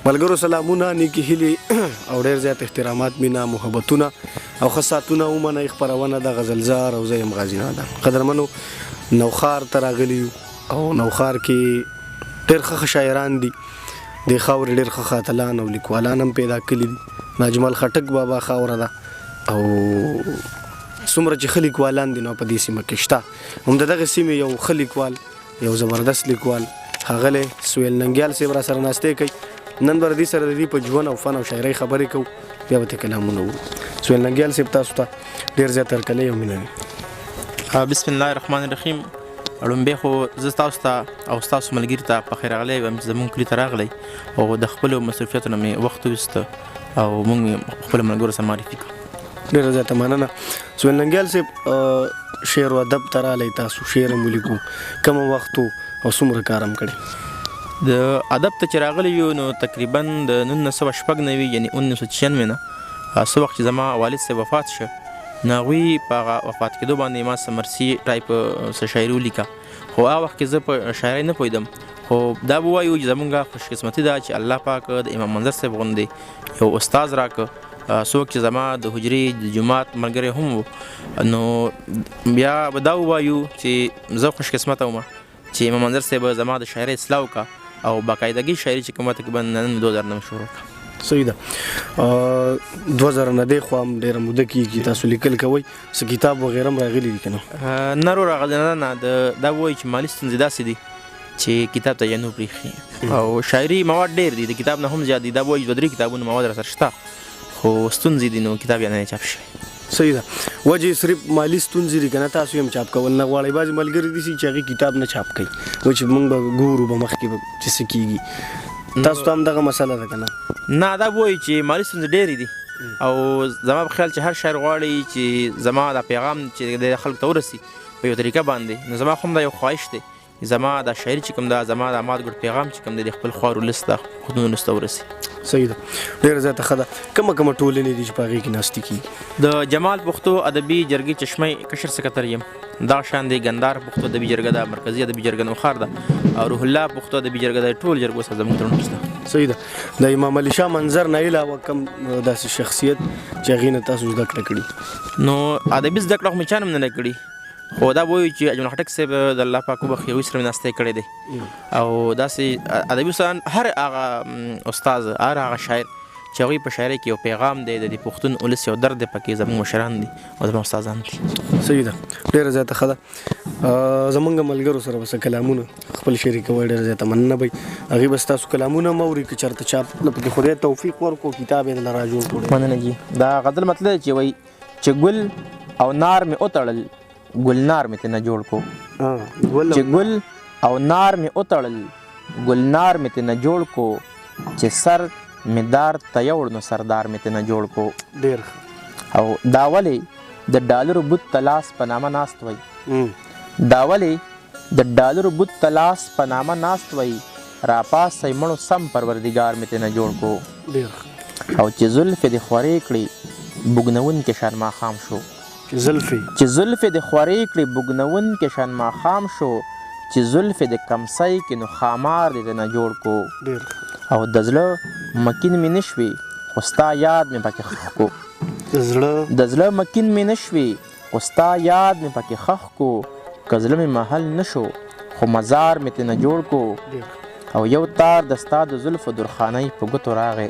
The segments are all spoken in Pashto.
ملګرو سلامونه، نیکی هیلې او ډېر زیات احترامات، مینا، محبتونه او خاصاتونه ومنئ. خپرونه د غزلزار او زه یم غازي نادر. قدرمنو، نوښار ته راغلي یو او نوښار کې ډېر ښه شاعران دي. د خاورې ډېر ښه خاطلان او لیکوالان هم پیدا کړي دي. ناجمال خټک بابا خاوره ده او څومره چې ښه لیکوالان دي نو په دې سیمه کې شته. هم د دغه سیمې یو ښه لیکوال، یو زبردست لیکوال ښاغلی سهیل ننګیال صاحب را سره ناستې کوي. نن به د دې سره د دې په ژوند او فن او شاعرۍ خبرې کوو، بیا به ته کلامونه وو. سهیل ننګیال صاحب تاسو ته ډېر زیات هرکلی او مینه وي. بسم الله الرحمن الرحیم. لومبی خو زه تاسو ته او ستاسو ملګري ته په خیر راغلی یم چې زموږ کلي ته راغلی او د خپلو مصروفیتو نه مې وخت وویسته او موږ مې خپلو ملګرو سره معرفي کړو. ډېره زیاته مننه. سهیل ننګیال صاحب، شعر و ادب ته راغلی، تاسو شعر هم ولیکو، کوم وخت او څومره کار هم کړی؟ د ادب ته چې راغلی یو نو تقریبا د 1996 یعنی 1996 نه څه وخت چې زما والد صاحب وفات شه نو هغوی په هغه وفات کېدو باندې ما څه مرثي ټایپ څه شاعري ولیکه. خو هغه وخت کې زه په شاعرۍ نه پوهېدم، خو دا به ووایو چې زمونږ خوشقسمتي ده چې الله پاک د امام منظر صاحب غوندې یو استاد راکړه، څوک چې زما د حجرې د جومات ملګری هم و. نو بیا به دا ووایو چې زه خوشقسمته وم چې امام منظر صاحب زما د شاعرۍ اصلاح وکړه او باقاعدګي شاعري چې کومه تقریبا نن 2009 شروع کړه. صحیح ده. 2000 نه دی خو هم ډېره موده کېږي تاسو لیکل کوئ، څه کتاب وغیره هم راغلي دي که نه؟ نه راغلی نه. دا وایي چې مالي ستونزې داسې دي چې کتاب ته یې نه پرېښي او شاعري مواد ډېر دي، د کتاب نه هم زیات دي. دا وایي 2-3 کتابونه مواد را سره شته خو ستونزې دي نو کتاب یې نه چاپ شوی. صحیح ده. وجې صرف مالي ستونزې دي که نه؟ تاسو هم چاپ کول نه غواړئ؟ بعضې ملګري دي چې هغې کتاب نه چاپ کوي، وایي چې موږ به ګورو به مخکې به چې څه کېږي. تاسو ته هم دغه مسله ده که نه؟ نه، دا وایي چې مالي ستونزې ډېرې دي او زما په خیال چې هر شاعر غواړي چې زما دا پیغام چې د خلکو ته ورسي په یو طریقه باندې، نو زما خو هم دا یو خواهش دی زما دا شاعري چې کوم دا زما د اماد ګډ پیغام چې کوم د خپل خوارو لست ته خودونو لست ته ورسي. صحیح ده. ډېره زیاته ښه ده. کومه ټولنې دي چې په هغې کې ناستې کېږي؟ د جمال پښتو ادبي جرګې چشمۍ کشر سکتر یم. دا شان دی ګندار پښتو ادبي جرګه ده، مرکزي ادبي جرګه نوښار ده او روح الله پښتو ادبي جرګه ده. ټول جرګو سره زموږ تړون شته. صحیح ده. د امام علي شاه منظر نه علاوه کوم داسې شخصیت چې هغې نه تاسو زده کړه کړي؟ نو ادبي زده کړه خو مې چا نه ده کړې، خو دا وایي چې اجمل خټک صاحب د الله پاک وبخښي هغوی سره مې ناستې کړی دی او داسې ادبي استادان هر هغه استاد هر هغه شاعر چې هغوی په شاعرۍ کې یو پیغام دی د دې پښتون ولس یو درد دی پکې زموږ مشران دي او زموږ استادان دي. صحیح ده. ډېره زیاته ښه ده. زموږ ملګرو سره به څه کلامونه خپل شریکوئ، ډېره زیاته مننه به هغې به ستاسو کلامونه هم اوري که چېرته چاپ نه پکې خدای توفیق ورکړو کتاب یې دله را جوړ کړو. مننه جي. دا غزل مطلب دی چې وایي چې ګل او نار مې وتړل ګلنار مې ترې نه جوړ کو، چې ګل او نار مې وتړل ګلنار مې ترې نه جوړ کو، چې سر مې دار ته یوړ نو سردار مې ترې نه جوړ کو. ډېر او دا ولې د ډالرو بت ته لاس په نامه ناست وی، دا ولې د ډالرو بت ته لاس په نامه ناست وی، راپاسی مړو سم پروردګار مې ترې نه جوړ کو. او چې زلفې دې خورې کړې بوږنونکې شان ماښام شو، چې زلفې د خورې کړې بوږنونکې شان ماښام شو، چې زلفې د کمسۍ کې نو خامار دې نه جوړ کو. او د زړه مکین مې نه شوې خو ستا یاد مې پکې خښ کو، د زړه مکین مې نه شوې خو ستا یاد مې پکې خښ کو، که زړه مې محل نه شو خو مزار مې ترې نه جوړ کو. او یو تار د ستا د زلفو درخانۍ په ګوتو راغی،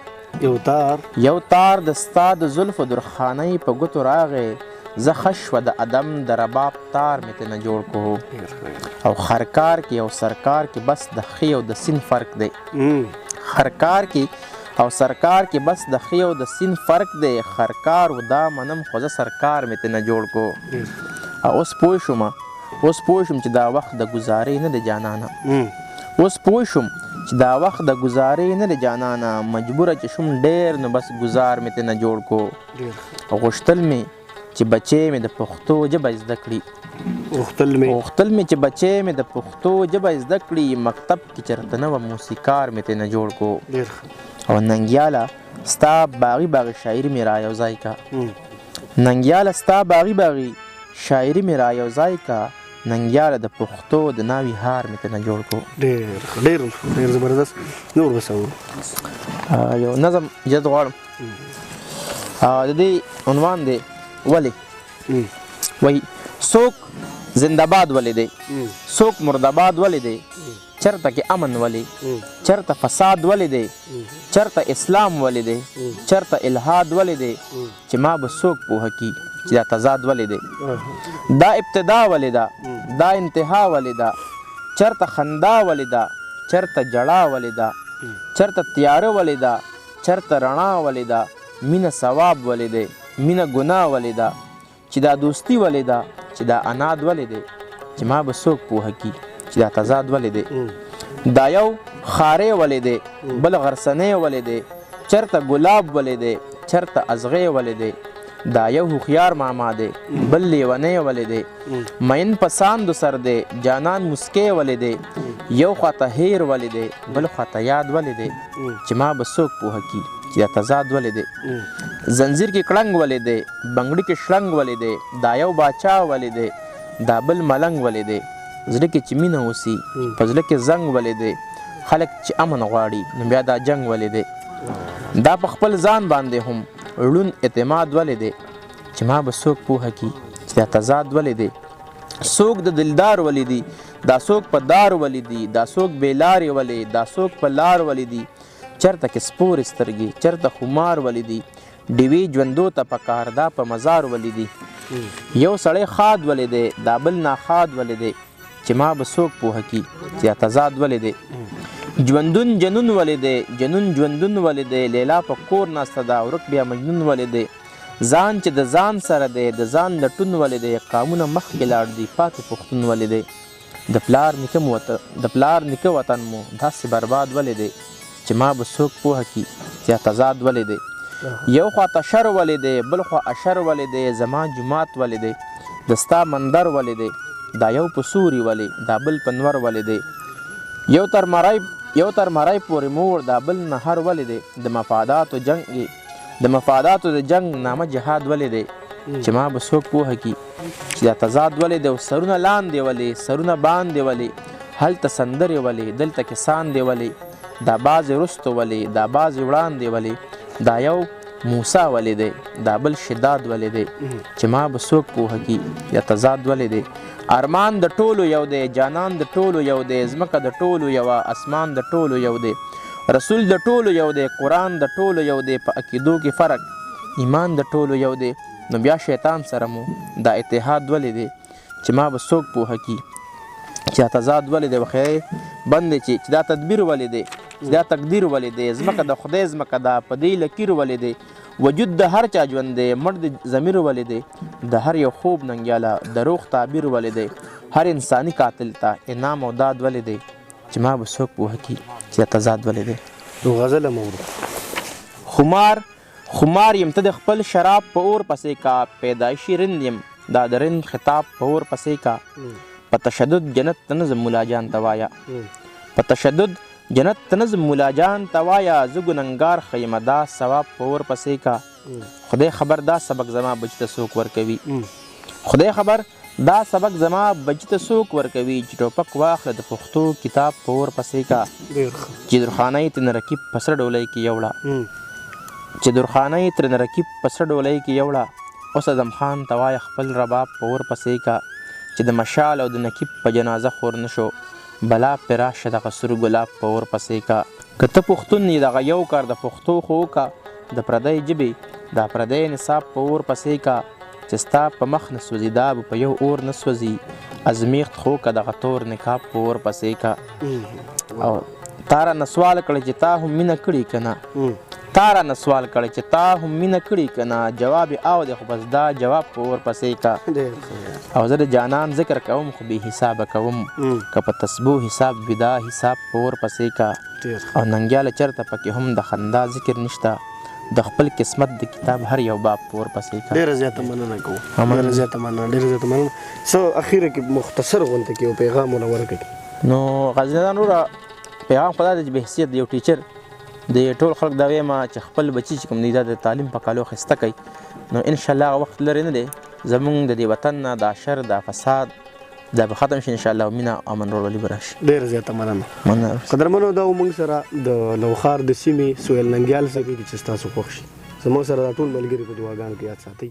یو تار د ستا د زلفو درخانۍ په ګوتو راغی، زه ښه شوه د ادم د رباب تار مې ترې نه جوړ کو. او خرکار کې او سرکار کې بس د ښې او د سین فرق دی، خرکار کې او سرکار کې بس د ښې او د سین فرق دی، خرکار و دا منم خو زه سرکار مې ترې نه جوړ کو. او اوس پوه شوم چې دا وخت د ګزارې نه دی جانانه، اوس پوه شوم چې دا وخت د ګزارې نه دی جانانه، مجبوره چې شوم ډېر نو بس ګزار مې ترې نه جوړ کو. غوښتل مې چې بچی مې د پښتو ژبه زده کړي، غوښتل مې چې بچی مې د پښتو ژبه زده کړي، مکتب کې چېرته نه وه موسیقار مې ترې نه جوړ کو. او ننګیاله ستا باغي باغي شاعري مې را یو ځای کا، ننګیاله ستا باغي باغي شاعري مې را یو ځای کا، ننګیاله د پښتو د ناوي هار مې تنه جوړ کو. ډېر زبردست. نور بس یو نظم جد غواړم د دې عنوان دی ولې وایي څوک زنده‌باد ولې دی څوک مرده‌باد ولې دی چرته کې امن ولې چرته فساد ولې دی چرته اسلام ولې دی چرته الحاد ولې دی چې ما به څوک پوهه کي چې دا تضاد ولې دی دا ابتدا ولې ده دا انتها ولې ده چرته خندا ولې ده چرته جړا ولې ده چرته تیاره ولې ده چرته رڼا ولې ده مینه ثواب ولې دی مینه ګناه ولې ده چې دا دوستي ولې ده چې دا اناد ولې دی چې ما به څوک پوهه کي چې دا تضاد ولې دی دا یو خارې ولې دی بل غرسنې ولې دی چرته ګلاب ولې دی چرته ازغې ولې دی دا یو هوښیار ماما دی بل لیونی ولې دی مین په ساندو سر دی جانان مسکې ولې دی یو خواته هیر ولې دی بل خواته یاد ولې دی چې ما به څوک پوهه کي چې دا تضاد ولې دی زنځیر کې کړنګ ولې دی بنګړي کې شلنګ ولې دی دا یو باچا ولې دی دا بل ملنګ ولې دی زړه کې چې مینه اوسي په زړه کې زنګ ولې دی خلک چې امن غواړي نو بیا دا جنګ ولې دی دا په خپل ځان باندې هم ړون اعتماد ولې دی چې ما به څوک پوهه کي چې دا تضاد ولې دی څوک د دلدار ولې دی دا څوک په دار ولې دی دا څوک بې لارې ولې دا څوک په لار ولې دی چرته کې سپور سترګې چرته خمار ولې دی ډیوې ژوندو ته پکار دا په مزار ولې دی یو سړی خاد ولې دی دا بل ناخاد ولې دی چې ما به څوک پوهه کي چې دا تضاد ولې دی ژوندون جنون ولې دی جنون ژوندون ولې دی لیلا په کور ناسته ده ورک بیا مجنون ولې دی ځان چې د ځان سره دی د ځان لټون ولې دی قامونه مخکې لاړ دي پاتې پښتون ولې دی د پلار نیکه وطن مو داسې برباد ولې دی چې ما به څوک پوهه کي چې دا تضاد ولې دی یو خواته شر ولې دی بل خوا اشر ولې دی زما جومات ولې دی د ستا مندر ولې دی دا یو په سوري ولې دا بل په نور ولې دی یو تر مرای پورې مور دا بل نهر ولې دی د مفاداتو د جنگ نامه جهاد ولې دی چې ما به څوک پوهه کي چې دا تضاد ولې دی سرونه لاندې ولې سرونه باندې ولې هلته سندرې ولې دلته کسان دی ولې دا بعضې رستو ولې دا بعضې وړاندې ولې دا یو موسی ولې دی دا بل شداد ولې دی چې ما به څوک پوهه کي یا تضاد ولې دی ارمان د ټولو یو دی جانان د ټولو یو دی ځمکه د ټولو یوه اسمان د ټولو یو دی رسول د ټولو یو دی قرآن د ټولو یو دی په عقیدو کې فرق ایمان د ټولو یو دی نو بیا شیطان سره مو دا اتحاد ولې دی چې ما به څوک پوهه کي چې دا تضاد ولې دی وخیری بند دی چې دا تدبیر ولې دی چې دا تقدیر ولې دی ځمکه د خدای ځمکه ده په دې لکیر ولې دی وجود د هر چا ژوند دی مړ د ضمیر ولې دی د هر یو خوب ننګیاله دروغ تعبیر ولې دی هر انساني قاتل ته انعام او داد ولې دی چې ما به څوک پوهه کي چې دا تضاد ولې دی غزل مورو خمار یم ته د خپل شراب په اور پسې کا پیدایشي رند یم دا د رند خطاب په اور پسې کا په تشدد جنت ته نظم ملا جان ته وایا په تشدد جنت ته نظم ملا جان ته وایا زه ګنهګار ښیم دا ثواب په اور پسې کا خدای خبر دا سبق زما بچ ته څوک ورکوي خدای خبر دا سبق زما بچ ته څوک ورکوي چې ټوپک واخله د پښتو کتاب په اور پسې کا چې درخانه یې ترنه رکیب په سره ډولۍ کې یوړه اوس اعظم خان ته وایه خپل رباب په اور پسې کا چې د مشال او د نقیب په جنازه خور نه شو بلا پرې راشه دغه سور ګلاب په اور پسې کا که ته پښتون یې دغه یو کار د پښتو خو وکړه د پردۍ ژبې دا پردی نصاب په اور پسې کا چې ستا په مخ نه سوځي دا به په یو اور نه سوځي ازمیښت خو که دغه تور نقاب په اور پسې کا او تا رانه سوال کړی چې تا هم مینه کړې که نه جواب او دی خو بس دا جواب په اور پسې کا او زه د جانان ذکر کوم خو بې حسابه کوم که په تسبو حساب وي دا حساب په اور پسې کا او ننګیاله چرته پکې هم د خندا ذکر نشته د خپل قسمت د کتاب هر یو باب په اور پسې کا ډېره زیاته مننه کوو څه اخیره کې مختصر غونته کې یو پیغام ورکړي نو غزنیدان وروره پیغام خو دا دی چې به حیثیت د یو ټیچر د ټول خلک دا وایم چې خپل بچي چې کوم دی دا د تعلیم په کالو ښایسته کوي نو انشاءالله هغه وخت لرې نه دی زمونږ د دې وطن نه دا شر دا فساد دا به ختم شي ان شاء الله مینه او امن ورورولي به راشي. ډېره زیاته مننه. قدرمنو دا موږ سره د نوښار د سیمې سهیل ننګیال صاحب چې ستاسو خوښ شي زموږ سره دا ټول ملګري په دعاګانو کې یاد ساتئ.